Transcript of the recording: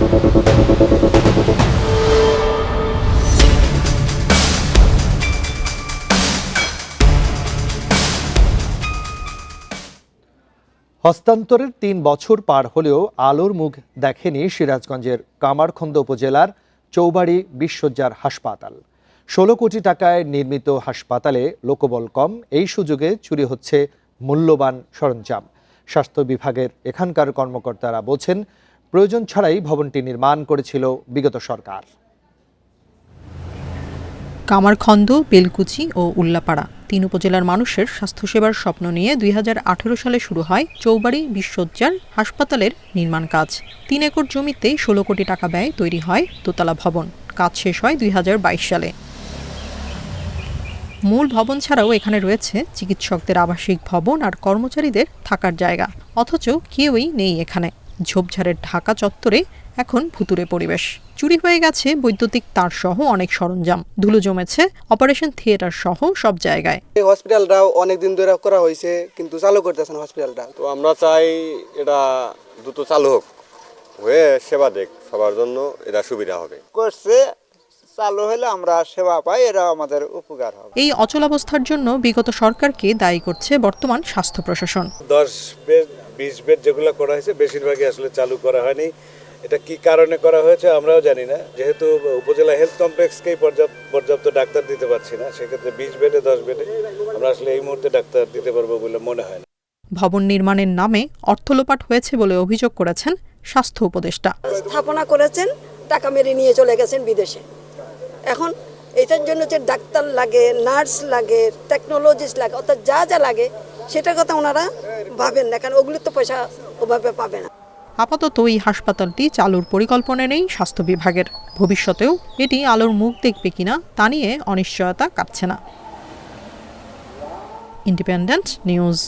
হস্তান্তরের ৩ বছর পার হলেও আলোর মুখ দেখেনি সিরাজগঞ্জের কামারখন্দ উপজেলার চৌবাড়ি ২০ শয্যার হাসপাতাল। ১৬ কোটি টাকায় নির্মিত হাসপাতালে লোকবল কম, এই সুযোগে চুরি হচ্ছে মূল্যবান সরঞ্জাম। স্বাস্থ্য বিভাগের এখানকার কর্মকর্তারা বলছেন, প্রয়োজন ছাড়াই ভবনটি নির্মাণ করেছিল বিগত সরকার। কামারখন্দ, বেলকুচি ও উল্লাপাড়া ৩ উপজেলার মানুষের স্বাস্থ্যসেবার স্বপ্ন নিয়ে ২০১৮ সালে শুরু হয় চৌবাড়ি ২০ শয্যার হাসপাতালের নির্মাণ কাজ। ৩ একর জমিতে ১৬ কোটি টাকা ব্যয় তৈরি হয় দোতলা ভবন। কাজ শেষ হয় ২০২২ সালে। মূল ভবন ছাড়াও এখানে রয়েছে চিকিৎসকদের আবাসিক ভবন আর কর্মচারীদের থাকার জায়গা, অথচ কেউই নেই এখানে। ঝোপঝাড়ের ঢাকা চত্বরে এখন ভুতুড়ে পরিবেশ। চুরি হয়ে গেছে বৈদ্যুতিক তার সহ অনেক সরঞ্জাম, ধুলো জমেছে অপারেশন থিয়েটার সহ সব জায়গায়। এই হসপিটালটাও অনেকদিন ধরে করা হয়েছে, কিন্তু চালু করতেছে না হসপিটালটা। তো আমরা চাই এটা দ্রুত চালু হোক, হয়ে সেবা দেখ, সবার জন্য এটা সুবিধা হবে। করছে, চালু হলে আমরা সেবা পাই, এরা আমাদের উপকার হবে। এই অচলাবস্থার জন্য বিগত সরকারকে দায়ী করছে বর্তমান স্বাস্থ্য প্রশাসন। 10 বেড 20 বেড যেগুলো করা হয়েছে বেশিরভাগই আসলে চালু করা হয়নি। এটা কি কারণে করা হয়েছে আমরাও জানি না, যেহেতু উপজেলা হেলথ কমপ্লেক্সকেই পর্যাপ্ত ডাক্তার দিতে পারছি না, সেক্ষেত্রে 20 বেডে 10 বেডে আমরা আসলে এই মুহূর্তে ডাক্তার দিতে পারবো বলে মনে হয় না। ভবন নির্মাণের নামে অর্থ লোপাট হয়েছে বলে অভিযোগ করেছেন স্বাস্থ্য উপদেষ্টা। স্থাপনা করেছেন, টাকা মেরে নিয়ে চলে গেছেন বিদেশে। এখন এটার জন্য যে ডাক্তার লাগে, নার্স লাগে, টেকনোলজিস্ট লাগে, অর্থাৎ যা যা লাগে সেটার কথা ওনারা ভাবেন না, কারণ ওগুলো তো পয়সা ওভাবে পাবে না। আপাতত এই হাসপাতালটি চালুর পরিকল্পনা নেই স্বাস্থ্য বিভাগের। ভবিষ্যতেও এটি আলোর মুখ দেখবে কিনা তা নিয়ে অনিশ্চয়তা কাটছে না। Independent news.